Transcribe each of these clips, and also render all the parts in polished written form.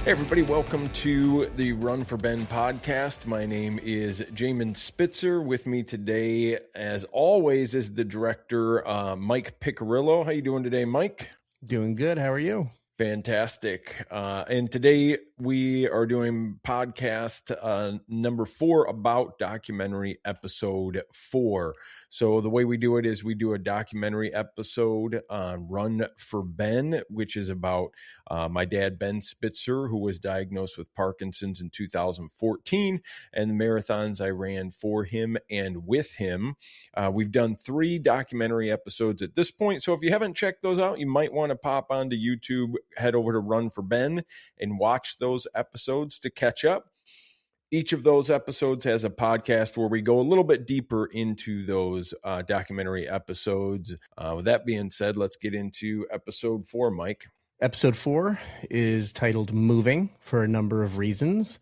Hey everybody, welcome to the Run4Ben Podcast. My name is Jamen Spitzer. With me today, as always, is the director, Mike Piccirillo. How you doing today, Mike? Doing good. How are you? Fantastic. And today we are doing podcast number 4 about documentary episode 4. So the way we do it is we do a documentary episode on Run4Ben, which is about my dad, Ben Spitzer, who was diagnosed with Parkinson's in 2014, and the marathons I ran for him and with him. We've done 3 documentary episodes at this point. So if you haven't checked those out, you might want to pop onto YouTube, head over to Run4Ben and watch those episodes to catch up. Each of those episodes has a podcast where we go a little bit deeper into those documentary episodes. With that being said, let's get into episode 4, Mike. Episode 4 is titled Moving for a number of reasons.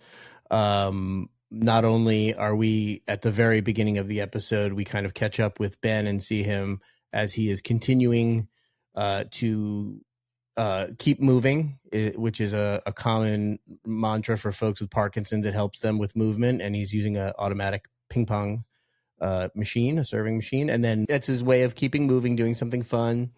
Not only are we at the very beginning of the episode, we kind of catch up with Ben and see him as he is continuing to keep moving, which is a common mantra for folks with Parkinson's. It helps them with movement, and he's using an automatic ping pong machine, a serving machine. And then that's his way of keeping moving, doing something fun.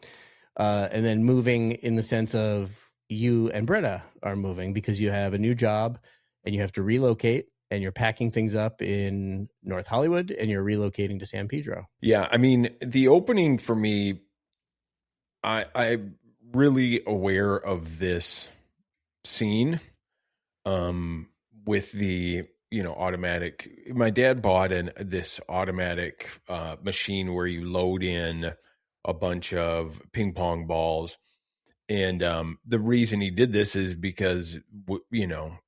And then moving in the sense of you and Britta are moving because you have a new job and you have to relocate, and you're packing things up in North Hollywood and you're relocating to San Pedro. Yeah, I mean, the opening for me, I'm really aware of this scene with the, automatic. My dad bought this automatic machine where you load in a bunch of ping pong balls. And the reason he did this is because,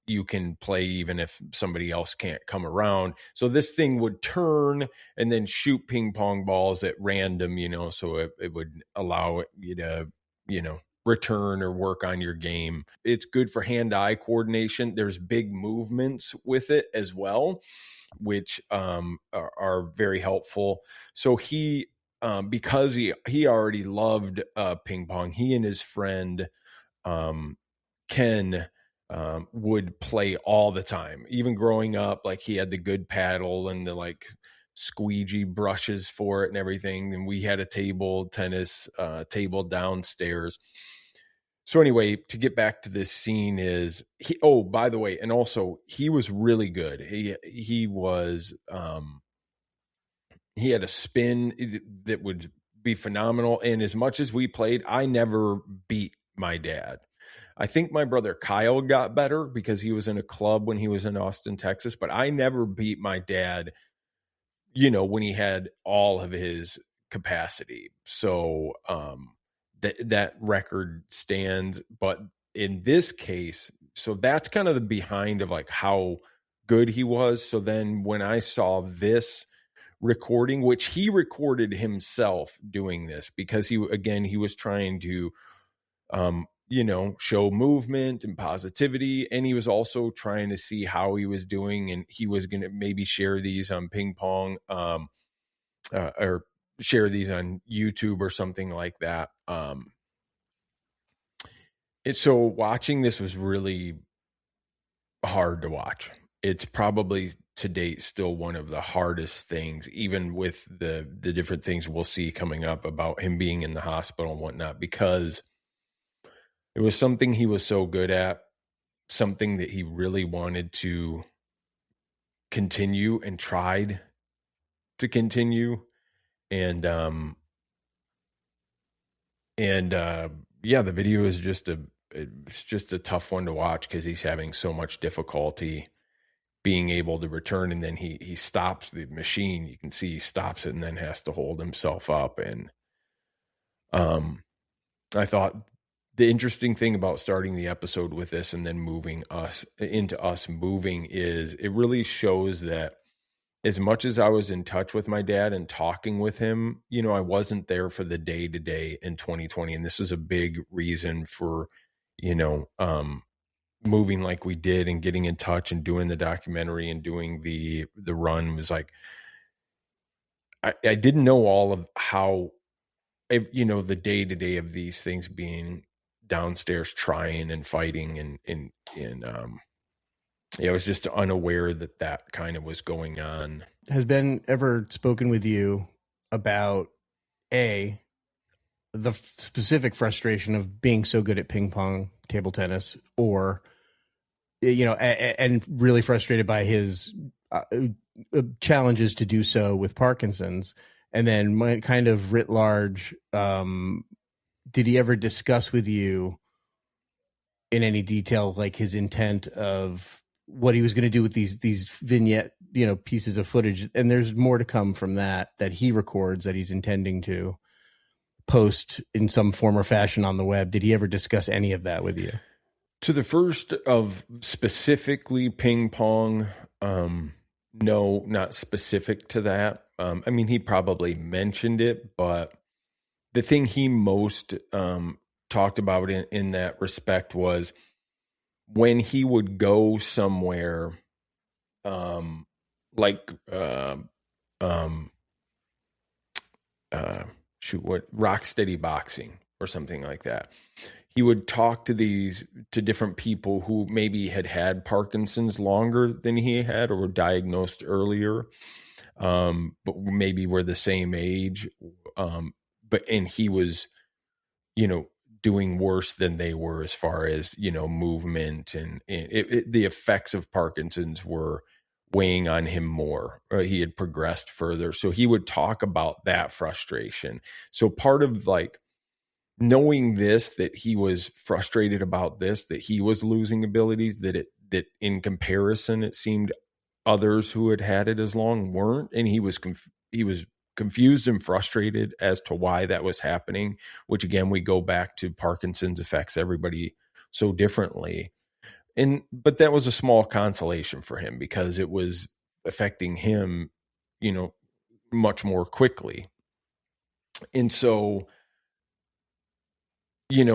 you can play even if somebody else can't come around. So this thing would turn and then shoot ping pong balls at random, so it would allow you to, return or work on your game. It's good for hand-eye coordination. There's big movements with it as well, which are very helpful. So he, because he already loved ping pong, he and his friend Ken would play all the time. Even growing up, like, he had the good paddle and the squeegee brushes for it and everything. And we had a tennis table downstairs. So anyway, to get back to this scene is by the way, and also he was really good. He was he had a spin that would be phenomenal. And as much as we played, I never beat my dad. I think my brother Kyle got better because he was in a club when he was in Austin, Texas, but I never beat my dad, when he had all of his capacity. So that record stands. But in this case, so that's kind of the behind of how good he was. So then when I saw this recording, which he recorded himself doing this because he was trying to show movement and positivity, and he was also trying to see how he was doing, and he was going to maybe share these on ping pong or share these on YouTube or something like that. So watching this was really hard to watch. It's probably to date still one of the hardest things, even with the different things we'll see coming up about him being in the hospital and whatnot, because it was something he was so good at, something that he really wanted to continue and tried to continue. And the video is just a tough one to watch because he's having so much difficulty being able to return. And then he stops the machine. You can see he stops it and then has to hold himself up. And I thought the interesting thing about starting the episode with this and then moving us moving is it really shows that as much as I was in touch with my dad and talking with him, I wasn't there for the day-to-day in 2020. And this was a big reason for, moving like we did and getting in touch and doing the documentary and doing the run. Was like, I didn't know all of how, the day-to-day of these things being downstairs trying and fighting, and I was just unaware that kind of was going on. Has Ben ever spoken with you about the specific frustration of being so good at ping pong, table tennis, or, and really frustrated by his challenges to do so with Parkinson's? And then kind of writ large, did he ever discuss with you in any detail, like his intent of what he was going to do with these vignette, pieces of footage? And there's more to come from that he records, that he's intending to post in some form or fashion on the web. Did he ever discuss any of that with you? To the first of specifically ping pong, no, not specific to that. I mean, he probably mentioned it, but the thing he most talked about in that respect was when he would go somewhere, Rocksteady Boxing or something like that. He would talk to different people who maybe had Parkinson's longer than he had, or were diagnosed earlier, but maybe were the same age. And he was, doing worse than they were as far as, movement, and the effects of Parkinson's were weighing on him more. He had progressed further. So he would talk about that frustration. So part of knowing that he was frustrated about this, that he was losing abilities, that in comparison, it seemed others who had it as long weren't. And he was confused and frustrated as to why that was happening, which again, we go back to Parkinson's affects everybody so differently. But that was a small consolation for him because it was affecting him, much more quickly. And so,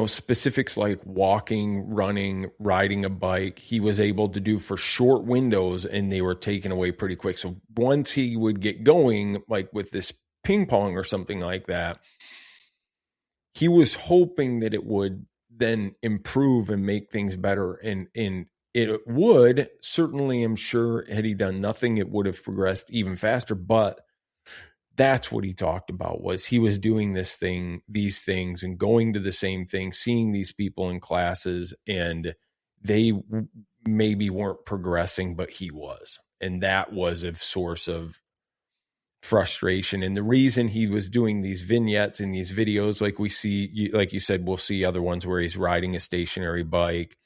specifics like walking, running, riding a bike, he was able to do for short windows, and they were taken away pretty quick. So once he would get going, like with this ping pong or something like that, he was hoping that it would then improve and make things better. And it would, certainly, I'm sure, had he done nothing, it would have progressed even faster. But that's what he talked about, was he was doing these things and going to the same thing, seeing these people in classes, and they maybe weren't progressing, but he was. And that was a source of frustration. And the reason he was doing these vignettes and these videos, like we see, like you said, we'll see other ones where he's riding a stationary bike,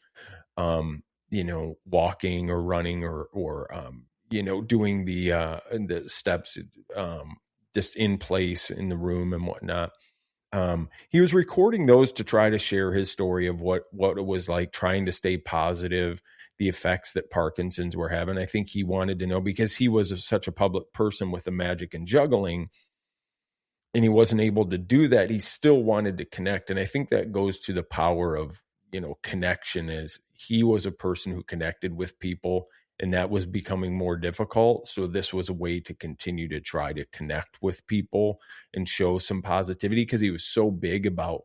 walking or running or doing the steps, just in place in the room and whatnot. He was recording those to try to share his story of what it was like trying to stay positive, the effects that Parkinson's were having. I think he wanted to know, because he was such a public person with the magic and juggling, and he wasn't able to do that. He still wanted to connect. And I think that goes to the power of, connection, is he was a person who connected with people, and that was becoming more difficult. So this was a way to continue to try to connect with people and show some positivity, because he was so big about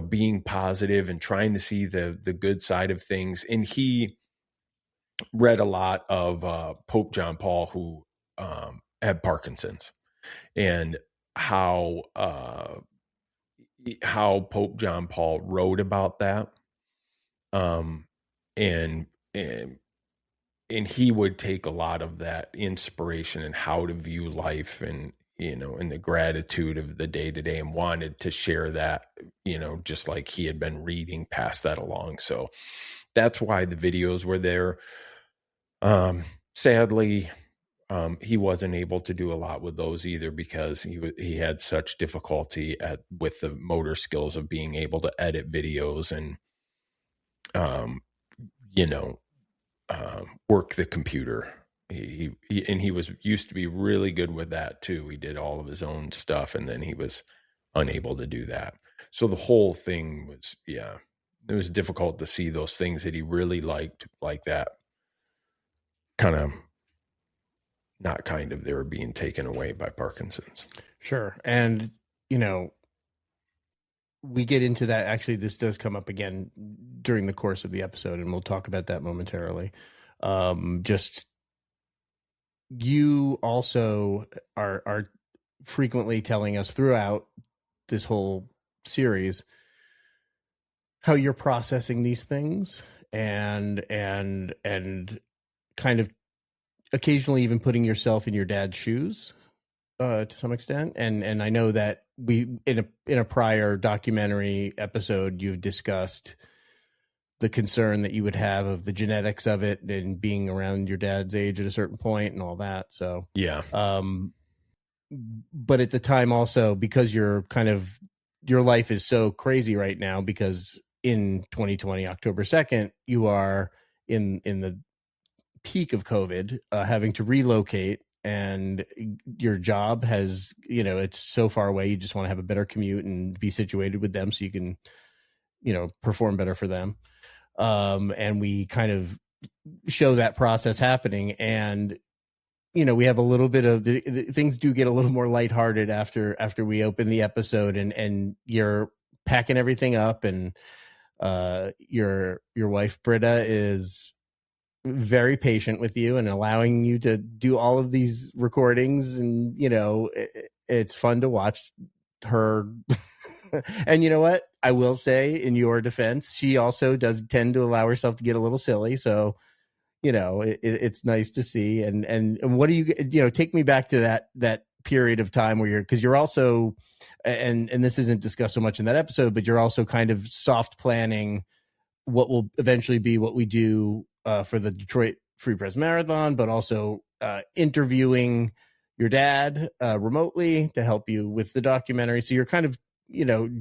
being positive and trying to see the good side of things. And he read a lot of Pope John Paul, who had Parkinson's, and how Pope John Paul wrote about that. And he would take a lot of that inspiration and how to view life, and and the gratitude of the day to day, and wanted to share that, just like he had been reading, pass that along. So that's why the videos were there. Sadly, he wasn't able to do a lot with those either, because he had such difficulty with the motor skills of being able to edit videos and, work the computer. He was used to be really good with that too. He did all of his own stuff, and then he was unable to do that. So the whole thing was, it was difficult to see those things that he really liked, like that, they were being taken away by Parkinson's. Sure. And, we get into that. Actually, this does come up again during the course of the episode, and we'll talk about that momentarily. Just you also are frequently telling us throughout this whole series how you're processing these things and kind of occasionally even putting yourself in your dad's shoes to some extent. And I know that we in a prior documentary episode you've discussed the concern that you would have of the genetics of it and being around your dad's age at a certain point and all that. So yeah. But at the time also, because you're kind of, your life is so crazy right now, because in 2020, October 2nd, you are in the peak of COVID, having to relocate, and your job has, it's so far away. You just want to have a better commute and be situated with them so you can, perform better for them. And we kind of show that process happening, and we have a little bit of the things do get a little more lighthearted after we open the episode, and you're packing everything up, and your wife Britta is very patient with you and allowing you to do all of these recordings, and it's fun to watch her. And you know what? I will say, in your defense, she also does tend to allow herself to get a little silly. So, it's nice to see. And what do you take me back to that period of time where because you're also, and this isn't discussed so much in that episode, but you're also kind of soft planning what will eventually be what we do for the Detroit Free Press Marathon, but also interviewing your dad remotely to help you with the documentary. So you're kind of,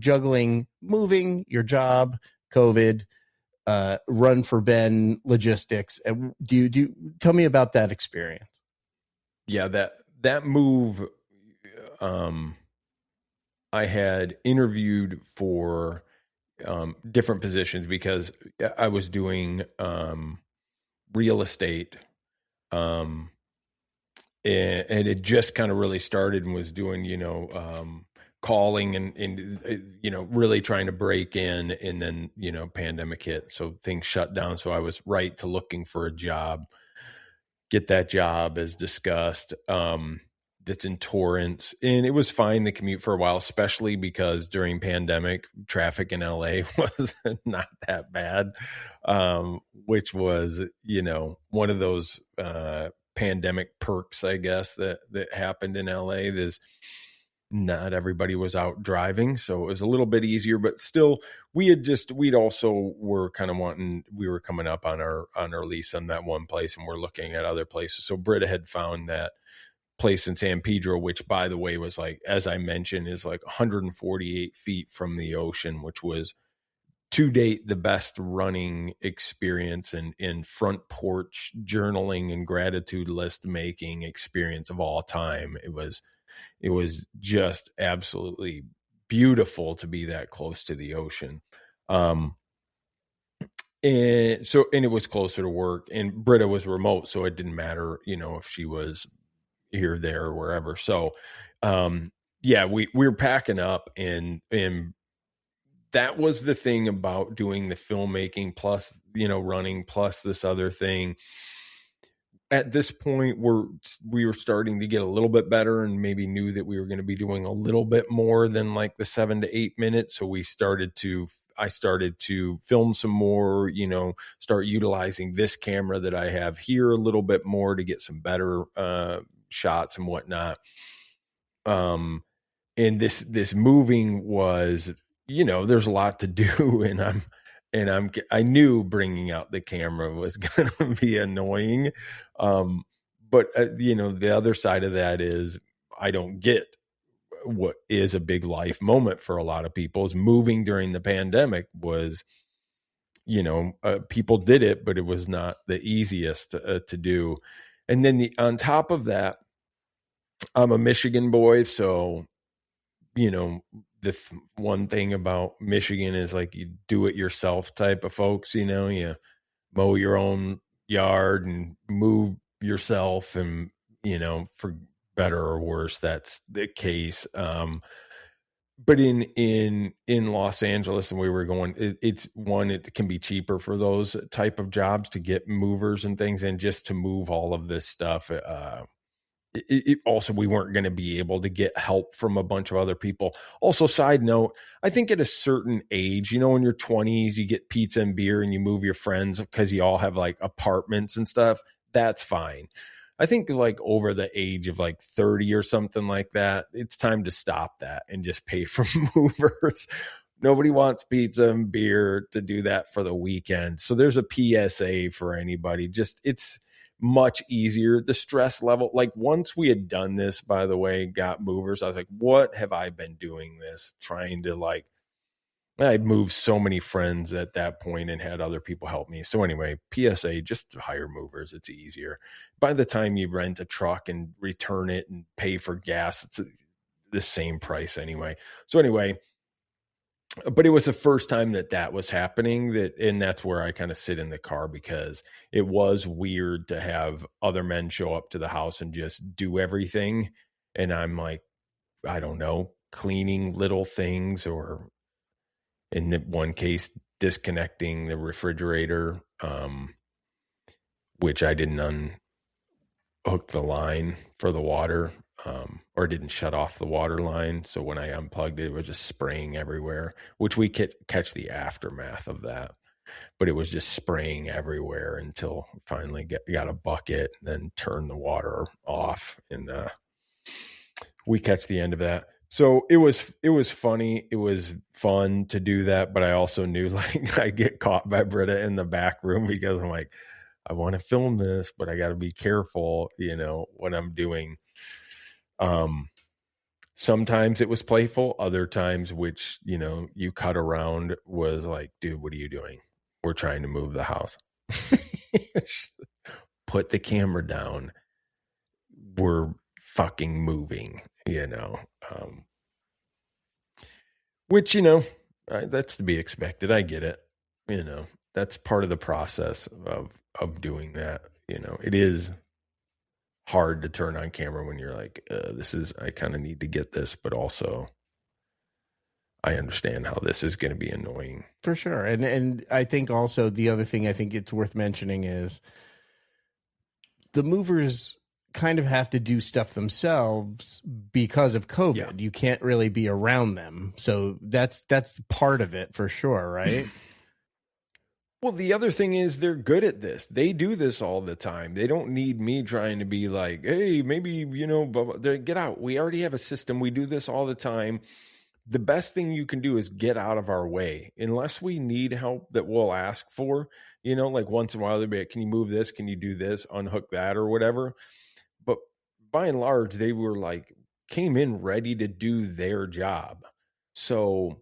juggling moving, your job, COVID, Run4Ben logistics. Do you tell me about that experience? Yeah, that move, I had interviewed for different positions because I was doing real estate, and it just kind of really started, and was doing calling and really trying to break in, and then pandemic hit, so things shut down. So I was right to looking for a job, get that job as discussed, that's in Torrance, and it was fine, the commute for a while, especially because during pandemic traffic in LA was not that bad, which was one of those pandemic perks, I guess, that happened in LA. There's not everybody was out driving, so it was a little bit easier, but still we'd also were kind of we were coming up on our lease on that one place, and we're looking at other places. So Britta had found that place in San Pedro, which, by the way, was, like, as I mentioned, is like 148 feet from the ocean, which was to date the best running experience and in front porch journaling and gratitude list making experience of all time. It was just absolutely beautiful to be that close to the ocean. And it was closer to work, and Britta was remote, so it didn't matter, if she was here, there, or wherever. So, we were packing up, and that was the thing about doing the filmmaking plus, running plus this other thing. At this point, we were starting to get a little bit better, and maybe knew that we were going to be doing a little bit more than like the 7 to 8 minutes. So I started to film some more, start utilizing this camera that I have here a little bit more to get some better shots and whatnot. And this moving was, there's a lot to do, and I knew bringing out the camera was going to be annoying. But the other side of that is, I don't get what is a big life moment for a lot of people. Is moving during the pandemic was, people did it, but it was not the easiest to do. And then on top of that, I'm a Michigan boy, so the one thing about Michigan is, like, you do it yourself type of folks. You mow your own yard and move yourself, and for better or worse, that's the case. but in Los Angeles, and we were going, it can be cheaper for those type of jobs to get movers and things, and just to move all of this stuff. Also, we weren't going to be able to get help from a bunch of other people. Also, side note, I think at a certain age, in your 20s, you get pizza and beer and you move your friends because you all have like apartments and stuff. That's fine. I think like over the age of like 30 or something like that, it's time to stop that and just pay for movers. Nobody wants pizza and beer to do that for the weekend. So there's a PSA for anybody. Just, it's much easier. The stress level, like once we had done this, by the way, got movers, I was like, what have I been doing this? Trying to I moved so many friends at that point and had other people help me. So anyway, PSA, just hire movers. It's easier. By the time you rent a truck and return it and pay for gas, it's the same price anyway. So anyway, but it was the first time that was happening, and that's where I kind of sit in the car, because it was weird to have other men show up to the house and just do everything. And I'm like, I don't know, cleaning little things, or in one case, disconnecting the refrigerator, which I didn't unhook the line for the water, or didn't shut off the water line. So when I unplugged it, it was just spraying everywhere, which we could catch the aftermath of that. But it was just spraying everywhere until finally got a bucket, and then turned the water off, and we catch the end of that. So it was funny. It was fun to do that. But I also knew like I get caught by Britta in the back room, because I'm like, I want to film this, but I got to be careful, what I'm doing. Sometimes it was playful. Other times, which, you cut around, was like, dude, what are you doing? We're trying to move the house. Put the camera down. We're fucking moving, which, that's to be expected. I get it. That's part of the process of doing that. It is hard to turn on camera when you're like, I kind of need to get this, but also I understand how this is going to be annoying. For sure. And I think also the other thing I think it's worth mentioning is the movers kind of have to do stuff themselves because of COVID. Yeah. You can't really be around them. So that's part of it for sure, right? Well, the other thing is they're good at this. They do this all the time. They don't need me trying to be like, hey, maybe, get out. We already have a system. We do this all the time. The best thing you can do is get out of our way. Unless we need help that we'll ask for, like once in a while, they'll be like, can you move this? Can you do this? Unhook that or whatever. But by and large, they were like, came in ready to do their job. So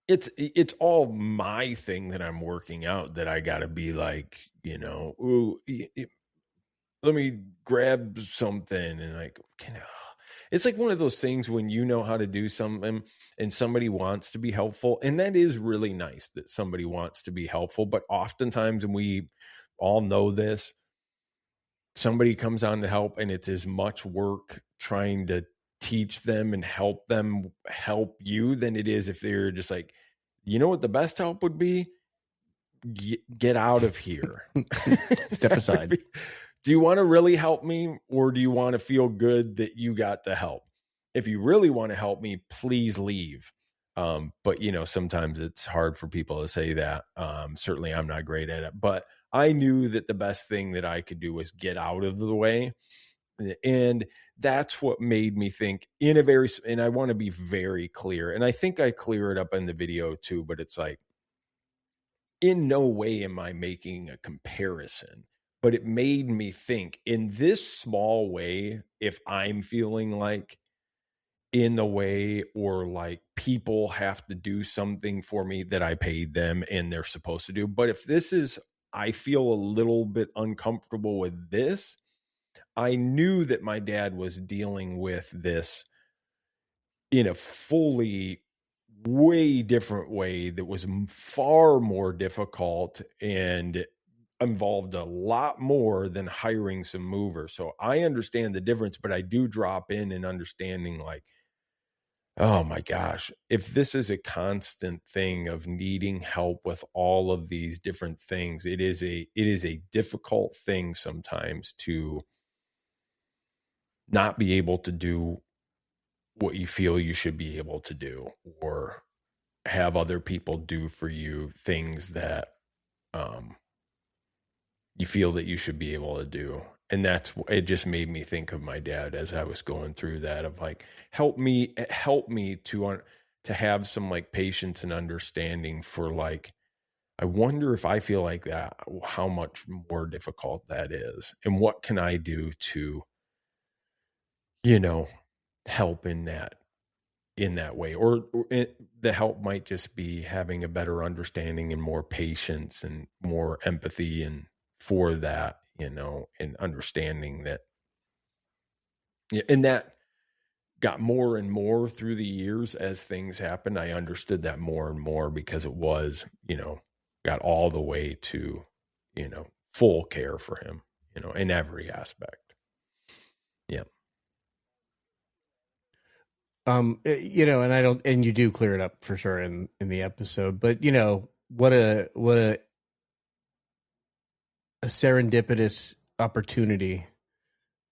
it's all my thing that I'm working out, that I got to be like, ooh, let me grab something, and like, it's like one of those things when you know how to do something and somebody wants to be helpful, and that is really nice that somebody wants to be helpful. But oftentimes, and we all know this, somebody comes on to help, and it's as much work trying to teach them and help them help you than it is if they're just like, what the best help would be? Get out of here. Step aside. Do you want to really help me, or do you want to feel good that you got to help? If you really want to help me, please leave. But sometimes it's hard for people to say that. Certainly I'm not great at it, but I knew that the best thing that I could do was get out of the way. And that's what made me think and I want to be very clear, and I think I clear it up in the video too, but it's like, in no way am I making a comparison, but it made me think, in this small way, if I'm feeling like in the way, or like people have to do something for me that I paid them and they're supposed to do. But if I feel a little bit uncomfortable with this, I knew that my dad was dealing with this in a fully way different way that was far more difficult and involved a lot more than hiring some movers. So I understand the difference, but I do drop in and understanding like, oh my gosh, if this is a constant thing of needing help with all of these different things, it is a difficult thing sometimes to not be able to do what you feel you should be able to do, or have other people do for you things that um, you feel that you should be able to do. And it just made me think of my dad as I was going through that, of like, help me to have some like patience and understanding for like, I wonder if I feel like that, how much more difficult that is, and what can I do to, you know, help in that way. The help might just be having a better understanding and more patience and more empathy, and for that, and understanding that. Yeah, and that got more and more through the years as things happened. I understood that more and more, because it was, got all the way to, full care for him, in every aspect. Yeah. And I don't, and you do clear it up for sure in the episode, but what a serendipitous opportunity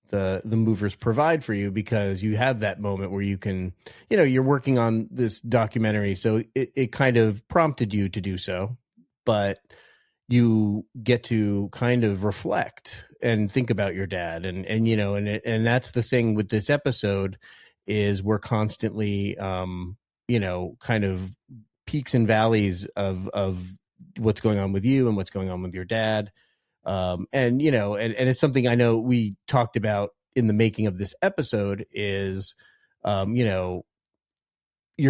the movers provide for you, because you have that moment where you can, you're working on this documentary, so it kind of prompted you to do so, but you get to kind of reflect and think about your dad, and that's the thing with this episode, is we're constantly kind of peaks and valleys of what's going on with you and what's going on with your dad. And it's something I know we talked about in the making of this episode is, you're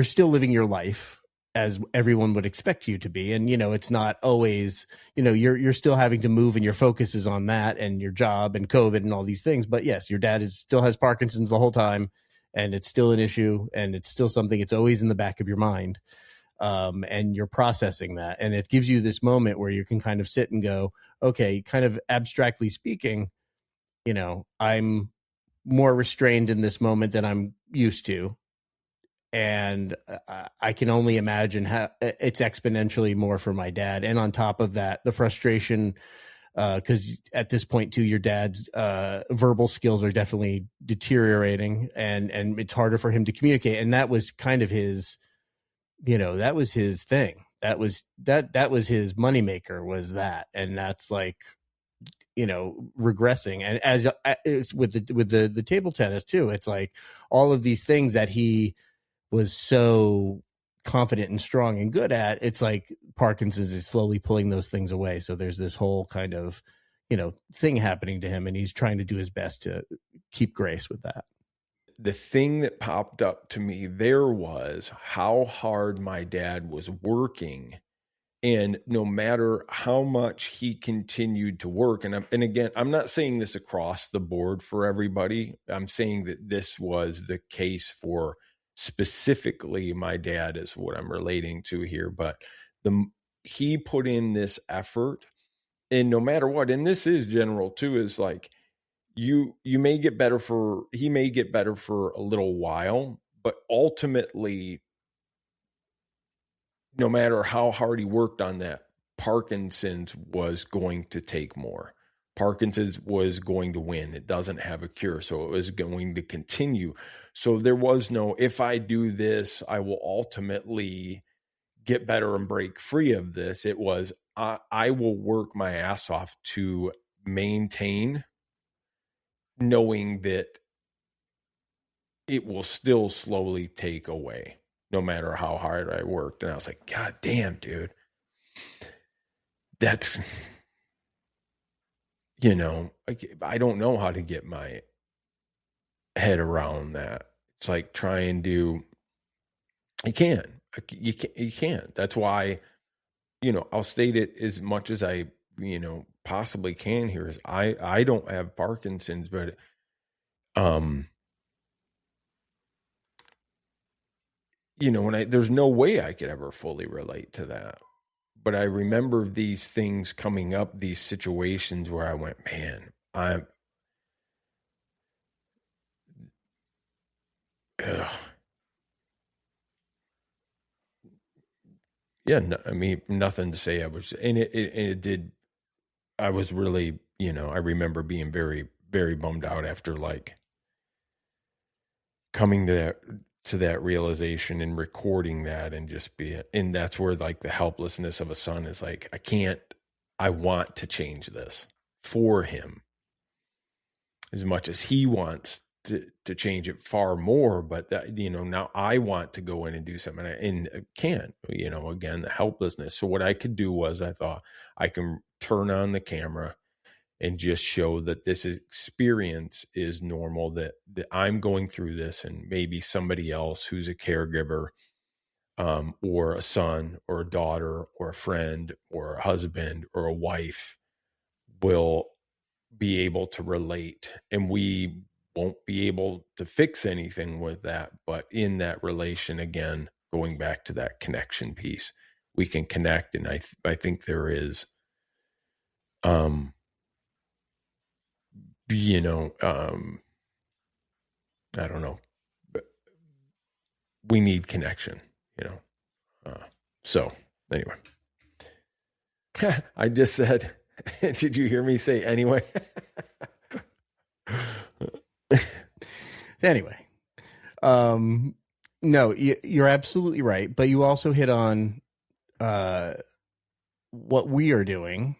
still living your life as everyone would expect you to be. And, it's not always, you're still having to move, and your focus is on that and your job and COVID and all these things. But yes, your dad still has Parkinson's the whole time, and it's still an issue, and it's still something, it's always in the back of your mind. And you're processing that. And it gives you this moment where you can kind of sit and go, okay, kind of abstractly speaking, I'm more restrained in this moment than I'm used to. And I can only imagine how it's exponentially more for my dad. And on top of that, the frustration, because at this point too, your dad's verbal skills are definitely deteriorating, and it's harder for him to communicate. And that was kind of his, that was his thing. That was his moneymaker, was that. And that's like, regressing. And as it's with the table tennis too, it's like all of these things that he was so confident and strong and good at, it's like Parkinson's is slowly pulling those things away. So there's this whole kind of, thing happening to him, and he's trying to do his best to keep grace with that. The thing that popped up to me there was how hard my dad was working. And no matter how much he continued to work, and again, I'm not saying this across the board for everybody. I'm saying that this was the case for specifically my dad, is what I'm relating to here. But he put in this effort, and no matter what, and this is general too, is like, he may get better for a little while, but ultimately, no matter how hard he worked on that, Parkinson's was going to take more. Parkinson's was going to win. It doesn't have a cure, so it was going to continue. So there was no, if I do this, I will ultimately get better and break free of this. It was, I will work my ass off to maintain, knowing that it will still slowly take away, no matter how hard I worked. And I was like, God damn, dude. That's, I don't know how to get my head around that. It's like trying to, you can't. That's why, I'll state it as much as I, possibly can here, is I don't have Parkinson's, but, there's no way I could ever fully relate to that. But I remember these things coming up, these situations where I went, man, ugh. yeah, no, I mean, nothing to say. It did. I was really, I remember being very, very bummed out after like coming to that realization and recording that and and that's where like the helplessness of a son is like, I want to change this for him as much as he wants to change it far more. But that, now I want to go in and do something and I can't, again, the helplessness. So what I could do was I thought I can turn on the camera and just show that this experience is normal, that I'm going through this, and maybe somebody else who's a caregiver, or a son or a daughter or a friend or a husband or a wife will be able to relate. And we won't be able to fix anything with that, but in that relation, again, going back to that connection piece, we can connect. And I think there is, I don't know, but we need connection, so anyway, I just said, did you hear me say anyway? Anyway, no, you're absolutely right. But you also hit on what we are doing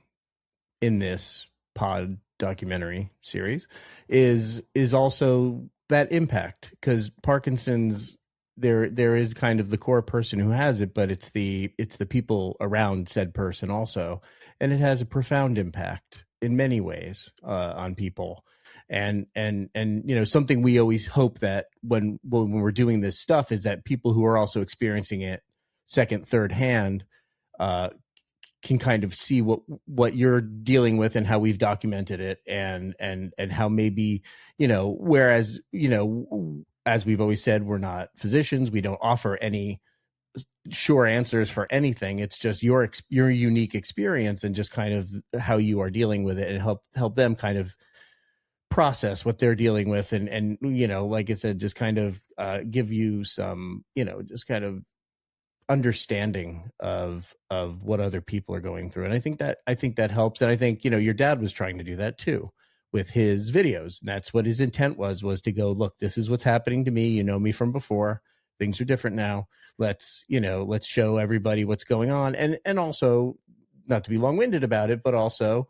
in this pod documentary series is also that impact, because Parkinson's, there is kind of the core person who has it, but it's the people around said person also, and it has a profound impact in many ways on people. And something we always hope that when we're doing this stuff is that people who are also experiencing it second, third hand can kind of see what you're dealing with and how we've documented it, and how maybe, whereas, as we've always said, we're not physicians. We don't offer any sure answers for anything. It's just your unique experience and just kind of how you are dealing with it, and help them kind of process what they're dealing with. And like I said, just kind of give you some, just kind of understanding of what other people are going through. And I think that helps. And I think, your dad was trying to do that too with his videos. And that's what his intent was to go, look, this is what's happening to me. You know me from before. Things are different now. Let's show everybody what's going on. And also, not to be long-winded about it, but also,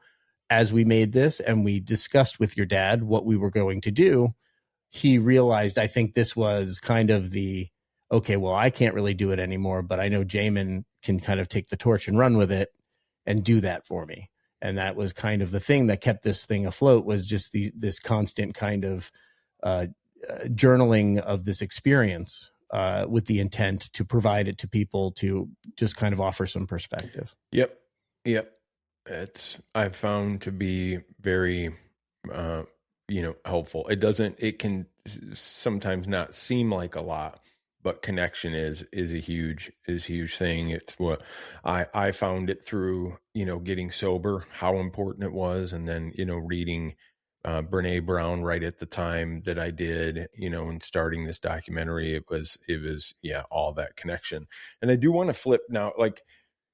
as we made this and we discussed with your dad what we were going to do, he realized, I think this was kind of the, okay, well, I can't really do it anymore, but I know Jamen can kind of take the torch and run with it and do that for me. And that was kind of the thing that kept this thing afloat, was just this constant kind of journaling of this experience with the intent to provide it to people, to just kind of offer some perspective. Yep. I've found to be very, helpful. It can sometimes not seem like a lot, but connection is a huge thing. It's what I found it through, getting sober, how important it was. And then, reading Brene Brown right at the time that I did, and starting this documentary, it was all that connection. And I do want to flip now, like,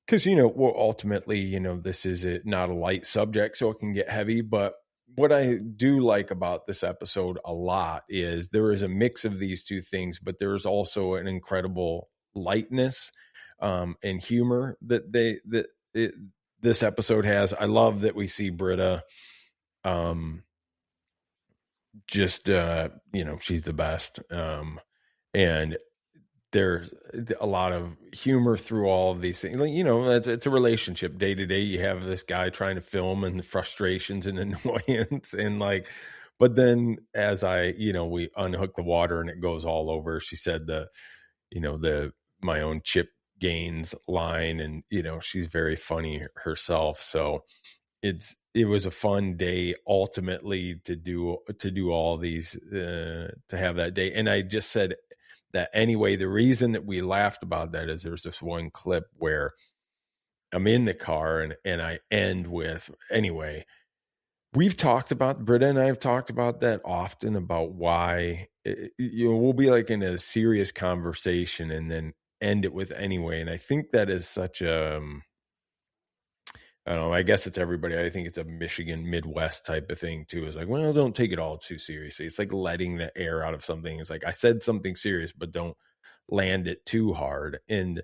because, ultimately, this is not a light subject, so it can get heavy. But what I do like about this episode a lot is there is a mix of these two things, but there is also an incredible lightness and humor that this episode has. I love that we see Britta, she's the best, and there's a lot of humor through all of these things. It's a relationship. Day to day, you have this guy trying to film, and the frustrations and annoyance, and but then as we unhook the water and it goes all over. She said my own chip gains line, and she's very funny herself. So it was a fun day ultimately to do all these, to have that day. And I just said that anyway, the reason that we laughed about that is there's this one clip where I'm in the car and I end with, anyway, we've talked about, Britta and I have talked about that often, about why, we'll be like in a serious conversation, and then end it with anyway. And I think that is such a, I don't know, I guess it's everybody. I think it's a Michigan Midwest type of thing too. It's like, well, don't take it all too seriously. It's like letting the air out of something. It's like, I said something serious, but don't land it too hard. And,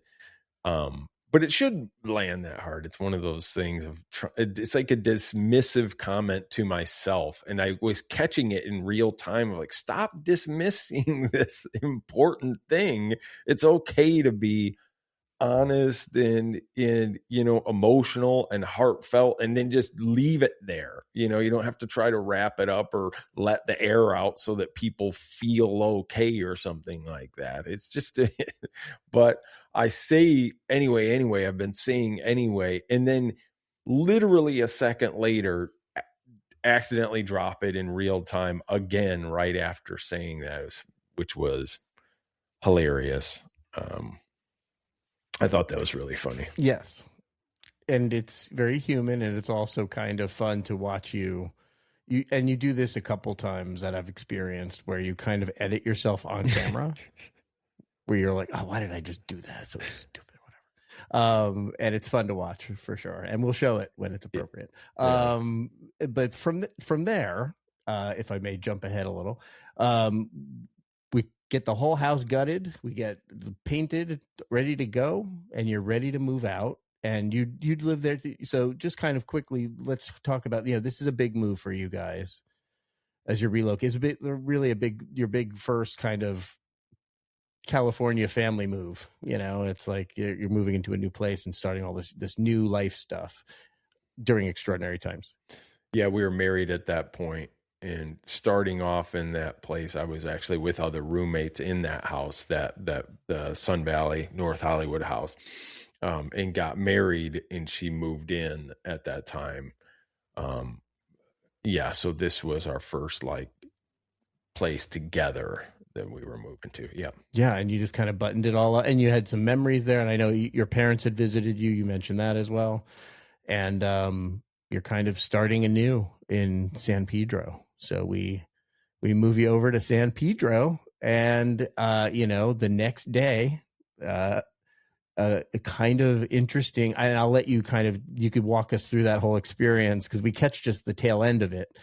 but it should land that hard. It's one of those things of, it's like a dismissive comment to myself. And I was catching it in real time. Like, stop dismissing this important thing. It's okay to be honest and emotional and heartfelt, and then just leave it there. You don't have to try to wrap it up or let the air out so that people feel okay or something like that. It's just but I say anyway, I've been saying anyway, and then literally a second later accidentally drop it in real time again right after saying that, which was hilarious. I thought that was really funny. Yes. And it's very human, and it's also kind of fun to watch you do this a couple times that I've experienced, where you kind of edit yourself on camera where you're like, oh, why did I just do that? So stupid, whatever. And it's fun to watch for sure. And we'll show it when it's appropriate. Yeah. But from there, if I may jump ahead a little, we get the whole house gutted, we get painted, ready to go, and you're ready to move out, and you'd live there. So just kind of quickly, let's talk about, this is a big move for you guys as you relocate. It's your big first kind of California family move. It's like you're moving into a new place and starting all this new life stuff during extraordinary times. Yeah, we were married at that point. And starting off in that place, I was actually with other roommates in that house, that the Sun Valley, North Hollywood house, and got married, and she moved in at that time. So this was our first place together that we were moving to. Yeah, and you just kind of buttoned it all up, and you had some memories there. And I know your parents had visited you. You mentioned that as well, and you're kind of starting anew in San Pedro. So we move you over to San Pedro, and the next day, kind of interesting. And I'll let you you could walk us through that whole experience, because we catch just the tail end of it,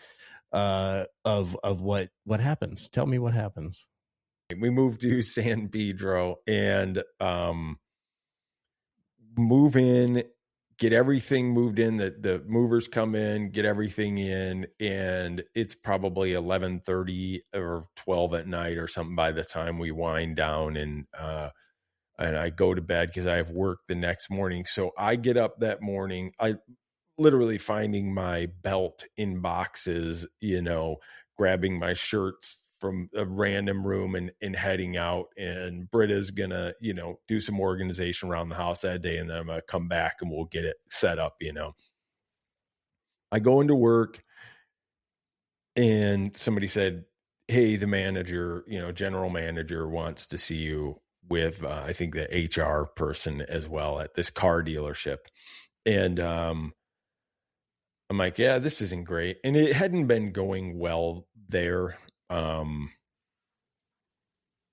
of what happens. Tell me what happens. We moved to San Pedro and move in. Get everything moved in. The movers come in, get everything in, and it's probably 11:30 or 12 at night or something by the time we wind down, and I go to bed because I have work the next morning. So I get up that morning, I literally finding my belt in boxes, grabbing my shirts from a random room and heading out. And Britta's gonna, do some organization around the house that day, and then I'm gonna come back and we'll get it set up. I go into work, and somebody said, hey, the manager, general manager wants to see you with, I think, the HR person as well at this car dealership. And I'm like, yeah, this isn't great. And it hadn't been going well there.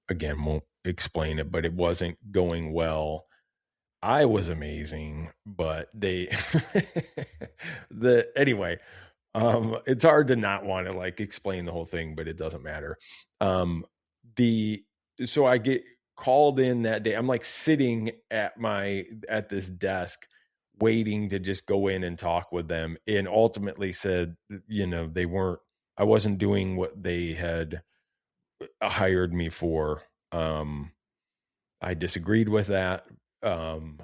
Again, won't explain it, but it wasn't going well. I was amazing, but anyway, it's hard to not want to explain the whole thing, but it doesn't matter. So I get called in that day. I'm sitting at this desk waiting to just go in and talk with them, and ultimately said, I wasn't doing what they had hired me for. I disagreed with that. And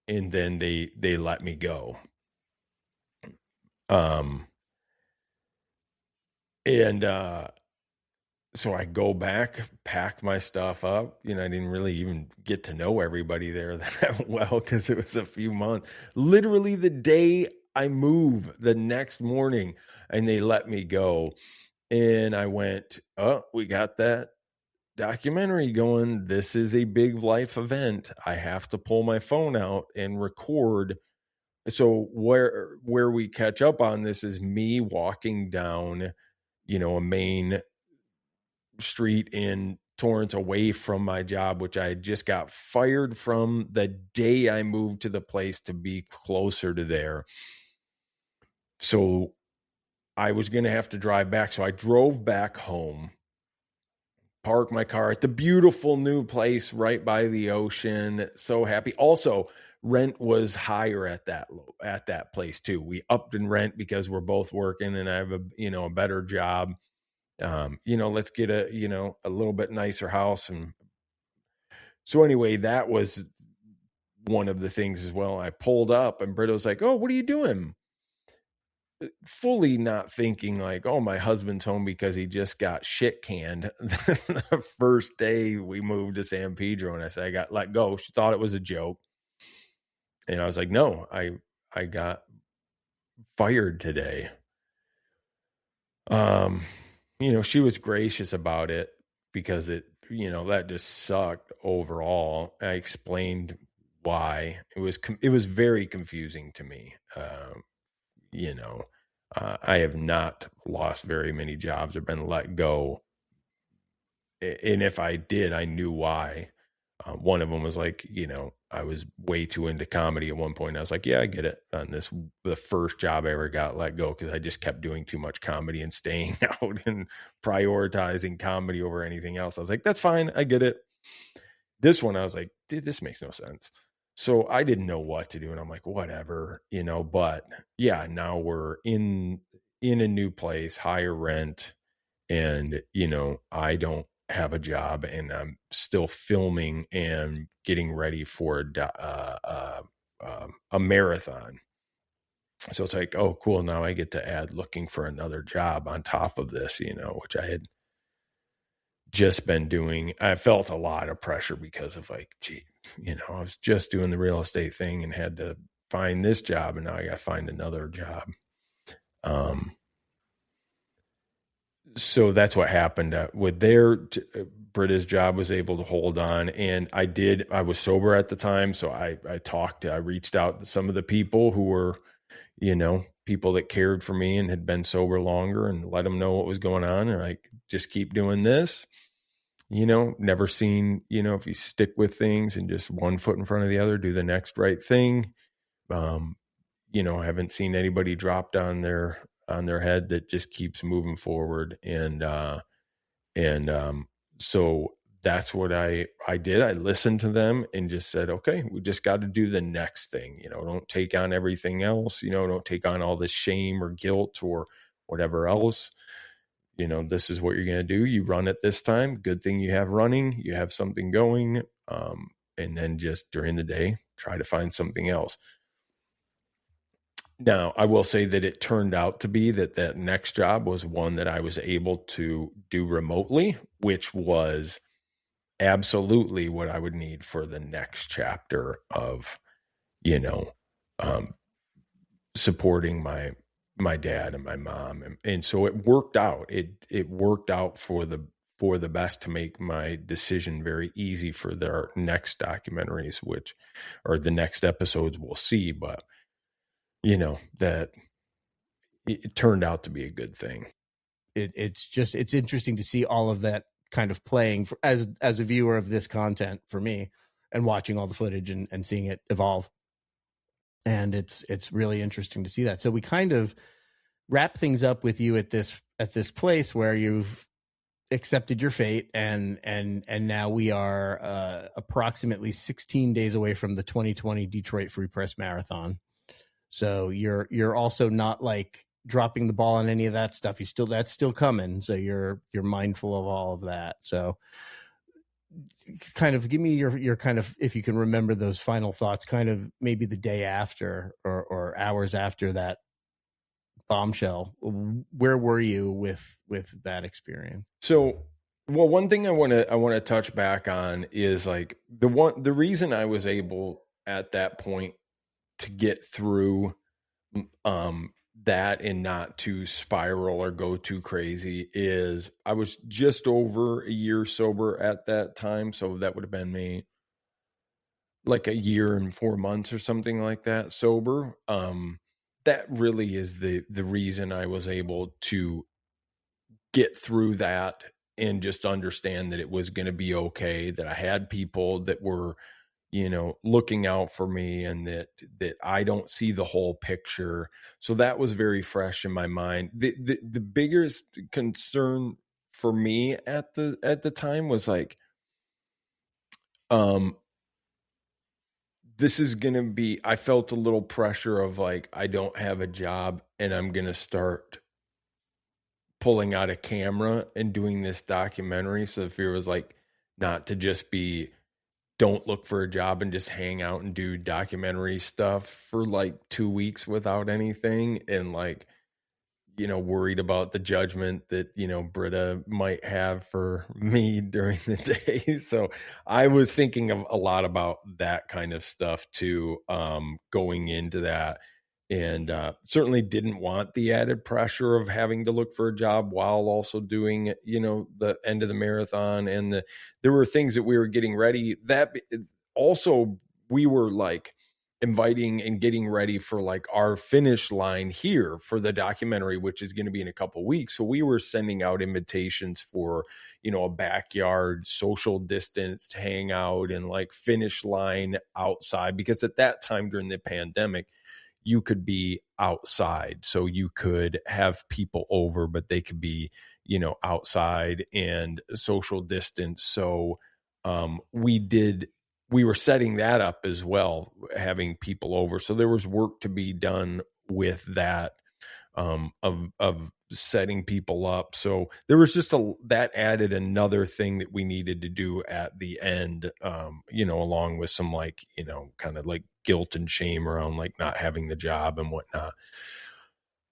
then they let me go. So I go back, pack my stuff up. I didn't really even get to know everybody there that well, because it was a few months. Literally the day I move, the next morning, and they let me go. And I went, oh, we got that documentary going. This is a big life event. I have to pull my phone out and record. So where we catch up on this is me walking down, a main street in torrents away from my job, which I had just got fired from the day I moved to the place to be closer to there. So I was going to have to drive back. So I drove back home, parked my car at the beautiful new place right by the ocean. So happy. Also, rent was higher at that place too. We upped in rent because we're both working and I have a better job. Let's get a little bit nicer house. And so anyway, that was one of the things as well. I pulled up and Britta was like, "Oh, what are you doing?" Fully not thinking like, "Oh, my husband's home because he just got shit canned." The first day we moved to San Pedro, and I said, "I got let go." She thought it was a joke. And I was like, "No, I got fired today." She was gracious about it because that just sucked overall. I explained why. It was very confusing to me. I have not lost very many jobs or been let go. And if I did, I knew why. One of them was like, I was way too into comedy at one point. I was like, yeah, I get it. On the first job I ever got let go because I just kept doing too much comedy and staying out and prioritizing comedy over anything else. I was like, that's fine. I get it. This one, I was like, dude, this makes no sense. So I didn't know what to do. And I'm like, whatever, but yeah, now we're in a new place, higher rent. And, I don't have a job and I'm still filming and getting ready for a marathon. So it's like, oh, cool. Now I get to add looking for another job on top of this, which I had just been doing. I felt a lot of pressure because of like, gee, I was just doing the real estate thing and had to find this job and now I got to find another job. So that's what happened with Britta's job was able to hold on. And I was sober at the time. So I reached out to some of the people who were, people that cared for me and had been sober longer and let them know what was going on. And like, just keep doing this, never seen, if you stick with things and just one foot in front of the other, do the next right thing. I haven't seen anybody dropped on their head that just keeps moving forward. And so that's what I did. I listened to them and just said, okay, we just got to do the next thing. Don't take on everything else, don't take on all this shame or guilt or whatever else. This is what you're going to do. You run it this time. Good thing you have running, you have something going. And then just during the day, try to find something else. Now, I will say that it turned out to be that next job was one that I was able to do remotely, which was absolutely what I would need for the next chapter of, supporting my dad and my mom. And so it worked out. It worked out for the best to make my decision very easy for their next documentaries, or the next episodes we'll see. But that it turned out to be a good thing. It's interesting to see all of that kind of playing as a viewer of this content for me, and watching all the footage and seeing it evolve. And it's really interesting to see that. So we kind of wrap things up with you at this place where you've accepted your fate, and now we are approximately 16 days away from the 2020 Detroit Free Press Marathon. So you're also not like dropping the ball on any of that stuff. That's still coming. So you're mindful of all of that. So kind of give me your kind of, if you can remember those final thoughts, kind of maybe the day after or hours after that bombshell. Where were you with that experience? So, well, one thing I want to touch back on is like the reason I was able at that point to get through that and not to spiral or go too crazy is I was just over a year sober at that time. So that would have been me like a year and 4 months or something like that sober. That really is the reason I was able to get through that and just understand that it was going to be okay, that I had people that were, looking out for me, and that I don't see the whole picture. So that was very fresh in my mind. The biggest concern for me at the time was like, this is going to be, I felt a little pressure of like, I don't have a job and I'm going to start pulling out a camera and doing this documentary. So the fear was like, not to just be, don't look for a job and just hang out and do documentary stuff for like 2 weeks without anything. And like, worried about the judgment that, Britta might have for me during the day. So I was thinking of a lot about that kind of stuff too, going into that. And certainly didn't want the added pressure of having to look for a job while also doing, the end of the marathon. And there were things that we were getting ready that also we were like inviting and getting ready for like our finish line here for the documentary, which is going to be in a couple of weeks. So we were sending out invitations for, a backyard social distance hangout and like finish line outside, because at that time during the pandemic, you could be outside. So you could have people over, but they could be, outside and social distance. So we were setting that up as well, having people over. So there was work to be done with that, of setting people up. So there was just that added another thing that we needed to do at the end, along with some like, kind of like guilt and shame around like not having the job and whatnot.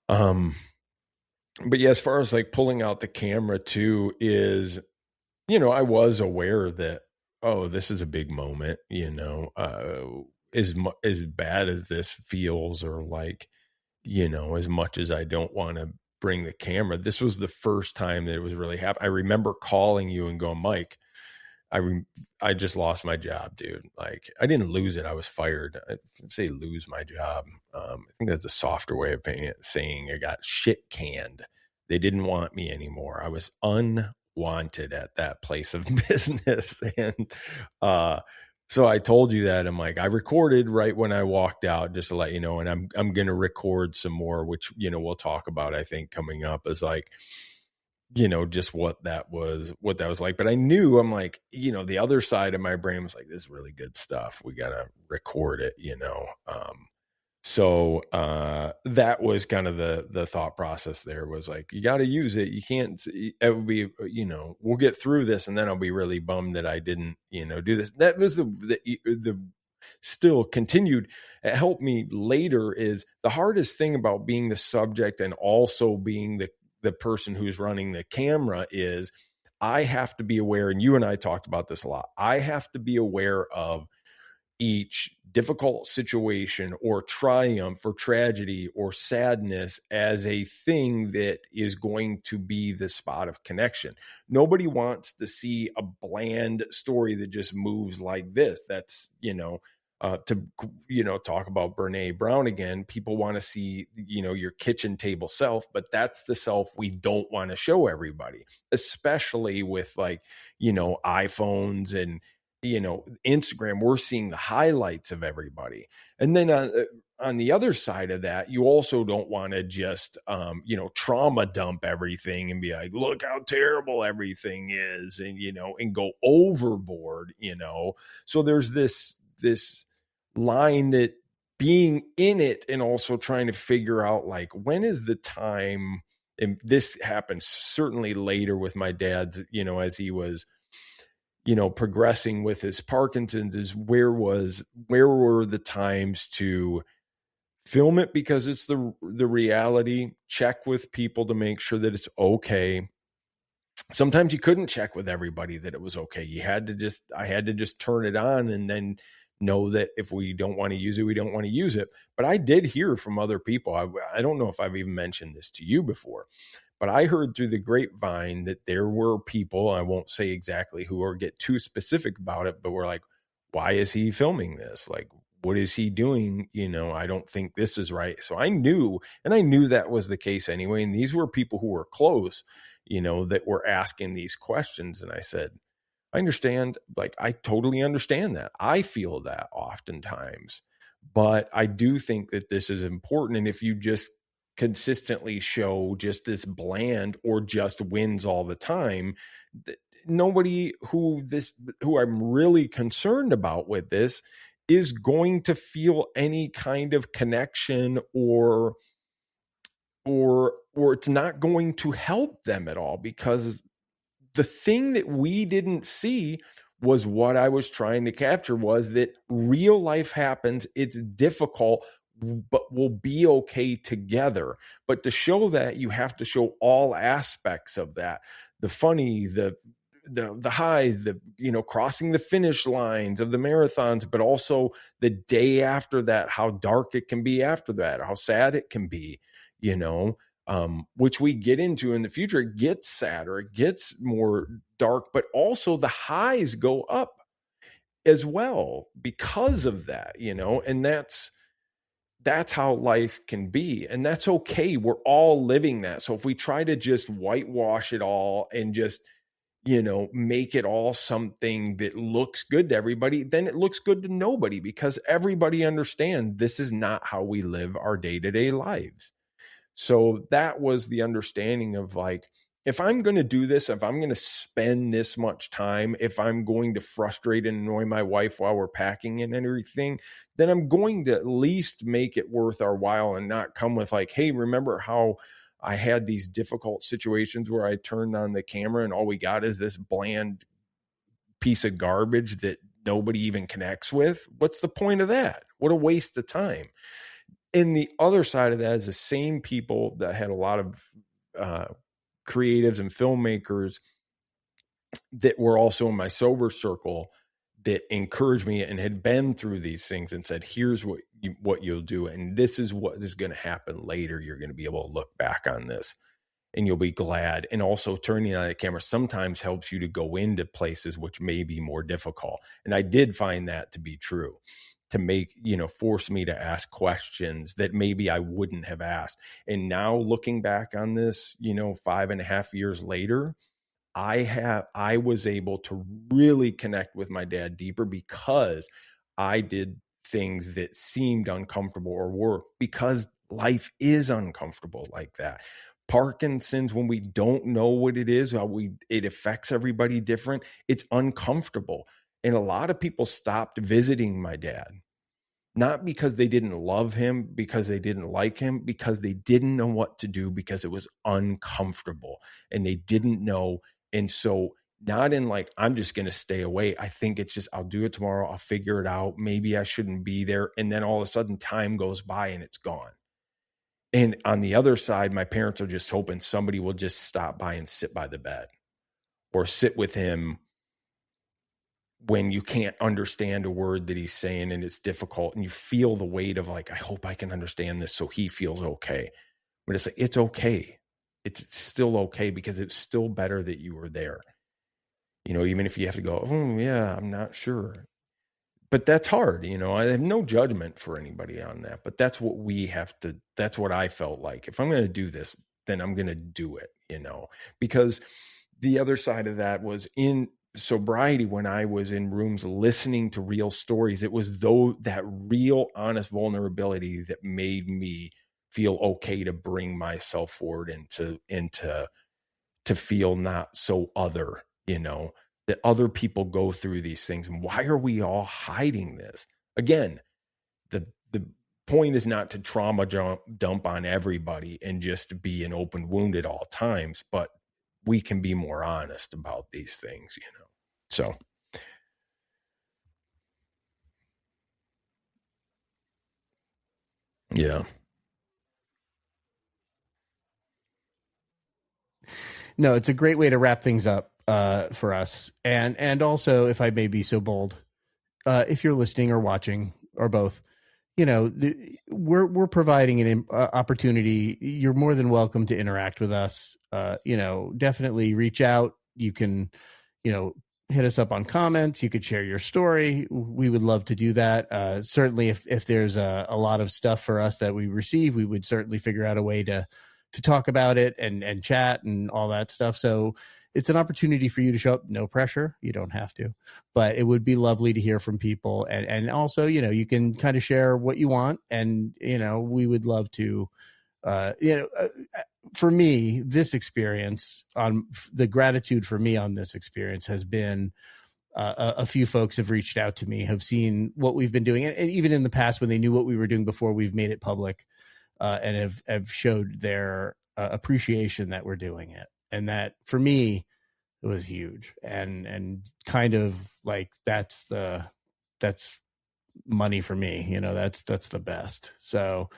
But yeah, as far as like pulling out the camera too is, I was aware that, oh, this is a big moment, as bad as this feels, or like, as much as I don't want to bring the camera, this was the first time that it was really happening. I remember calling you and going, Mike, I just lost my job, dude. Like, I didn't lose it. I was fired. I say lose my job. I think that's a softer way of saying I got shit canned. They didn't want me anymore. I was unwanted at that place of business. And so I told you that. I'm like, I recorded right when I walked out, just to let you know, and I'm going to record some more, which, we'll talk about, I think, coming up, is like, just what that was like. But I knew, I'm like, the other side of my brain was like, this is really good stuff. We got to record it, So that was kind of the thought process there, was like, you got to use it. You can't, it would be, we'll get through this and then I'll be really bummed that I didn't, do this. That was the still continued. It helped me later. Is the hardest thing about being the subject and also being the person who's running the camera is I have to be aware, and you and I talked about this a lot. I have to be aware of each difficult situation or triumph or tragedy or sadness as a thing that is going to be the spot of connection. Nobody wants to see a bland story that just moves like this. That's, talk about Brene Brown again. People want to see, your kitchen table self, but that's the self we don't want to show everybody, especially with like, iPhones and, Instagram. We're seeing the highlights of everybody. And then on the other side of that, you also don't want to just, trauma dump everything and be like, look how terrible everything is. And, and go overboard, so there's this line that being in it and also trying to figure out like, when is the time? And this happens certainly later with my dad's, as he was, progressing with his Parkinson's, is where were the times to film it, because it's the reality. Check with people to make sure that it's okay. Sometimes you couldn't check with everybody that it was okay. I had to just turn it on and then know that if we don't want to use it, we don't want to use it. But I did hear from other people. I don't know if I've even mentioned this to you before, but I heard through the grapevine that there were people, I won't say exactly who or get too specific about it, but we're like, why is he filming this? Like, what is he doing? I don't think this is right. So I knew that was the case anyway. And these were people who were close, that were asking these questions. And I said, I understand. Like, I totally understand that. I feel that oftentimes, but I do think that this is important. And if you just consistently show just this bland or just wins all the time, nobody who I'm really concerned about with this is going to feel any kind of connection or it's not going to help them at all, because the thing that we didn't see was what I was trying to capture, was that real life happens. It's difficult, but we'll be okay together. But to show that, you have to show all aspects of that. The funny, the highs, crossing the finish lines of the marathons, but also the day after that, how dark it can be after that, how sad it can be, which we get into in the future. It gets sadder, it gets more dark, but also the highs go up as well because of that, and that's how life can be. And that's okay. We're all living that. So if we try to just whitewash it all and just, make it all something that looks good to everybody, then it looks good to nobody, because everybody understands this is not how we live our day-to-day lives. So that was the understanding of, like, if I'm going to do this, if I'm going to spend this much time, if I'm going to frustrate and annoy my wife while we're packing and everything, then I'm going to at least make it worth our while and not come with like, hey, remember how I had these difficult situations where I turned on the camera and all we got is this bland piece of garbage that nobody even connects with? What's the point of that? What a waste of time. And the other side of that is the same people that had a lot of creatives and filmmakers that were also in my sober circle that encouraged me and had been through these things and said, here's what you'll do. And this is what is going to happen later. You're going to be able to look back on this and you'll be glad. And also turning on the camera sometimes helps you to go into places which may be more difficult. And I did find that to be true, to make, force me to ask questions that maybe I wouldn't have asked. And now looking back on this, 5.5 years later, I was able to really connect with my dad deeper because I did things that seemed uncomfortable or were, because life is uncomfortable like that. Parkinson's, when we don't know what it is, how it affects everybody different, it's uncomfortable. And a lot of people stopped visiting my dad, not because they didn't love him, because they didn't like him, because they didn't know what to do, because it was uncomfortable and they didn't know. And so not in like, I'm just going to stay away. I think it's just, I'll do it tomorrow. I'll figure it out. Maybe I shouldn't be there. And then all of a sudden time goes by and it's gone. And on the other side, my parents are just hoping somebody will just stop by and sit by the bed or sit with him when you can't understand a word that he's saying and it's difficult and you feel the weight of like, I hope I can understand this so he feels okay. But it's like, it's okay. It's still okay, because it's still better that you were there. Even if you have to go, oh yeah, I'm not sure. But that's hard. I have no judgment for anybody on that, but that's what we have to, that's what I felt like. If I'm going to do this, then I'm going to do it, because the other side of that was in sobriety, when I was in rooms listening to real stories, it was that real honest vulnerability that made me feel okay to bring myself forward and to feel not so other, that other people go through these things. And why are we all hiding this? Again, the point is not to trauma dump on everybody and just to be an open wound at all times, but we can be more honest about these things, so. Yeah. No, it's a great way to wrap things up for us. And also, if I may be so bold, if you're listening or watching or both, we're providing an opportunity. You're more than welcome to interact with us. Definitely reach out. You can, hit us up on comments. You could share your story. We would love to do that. Certainly if there's a lot of stuff for us that we receive, we would certainly figure out a way to talk about it and chat and all that stuff. So it's an opportunity for you to show up. No pressure. You don't have to, but it would be lovely to hear from people. And also, you can kind of share what you want. And, we would love to, for me, this experience the gratitude for me on this experience has been a few folks have reached out to me, have seen what we've been doing. And even in the past, when they knew what we were doing before we've made it public, and have showed their appreciation that we're doing it. And that for me, it was huge and kind of like, that's money for me, that's the best. So,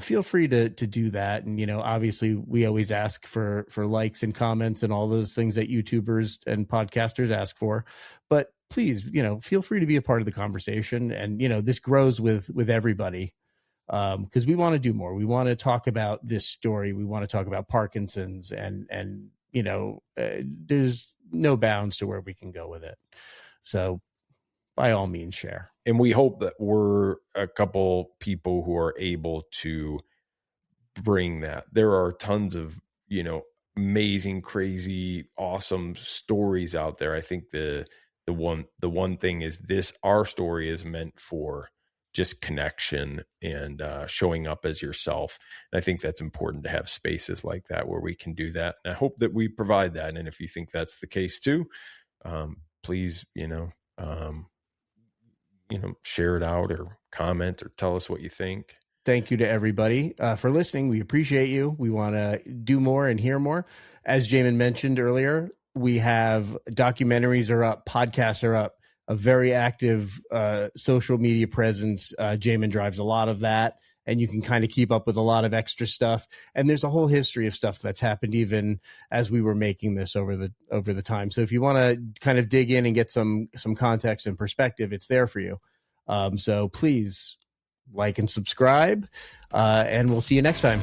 feel free to do that. And, obviously we always ask for likes and comments and all those things that YouTubers and podcasters ask for, but please, feel free to be a part of the conversation. And, this grows with everybody. Because we want to do more. We want to talk about this story. We want to talk about Parkinson's and there's no bounds to where we can go with it. So by all means, share. And we hope that we're a couple people who are able to bring that. There are tons of, amazing, crazy, awesome stories out there. I think the one thing is our story is meant for just connection and showing up as yourself. And I think that's important to have spaces like that where we can do that. And I hope that we provide that. And if you think that's the case too, please, share it out or comment or tell us what you think. Thank you to everybody for listening. We appreciate you. We want to do more and hear more. As Jamen mentioned earlier, we have documentaries are up, podcasts are up, a very active social media presence. Jamen drives a lot of that, and you can kind of keep up with a lot of extra stuff. And there's a whole history of stuff that's happened even as we were making this over the time. So if you want to kind of dig in and get some context and perspective, it's there for you. So please like and subscribe, and we'll see you next time.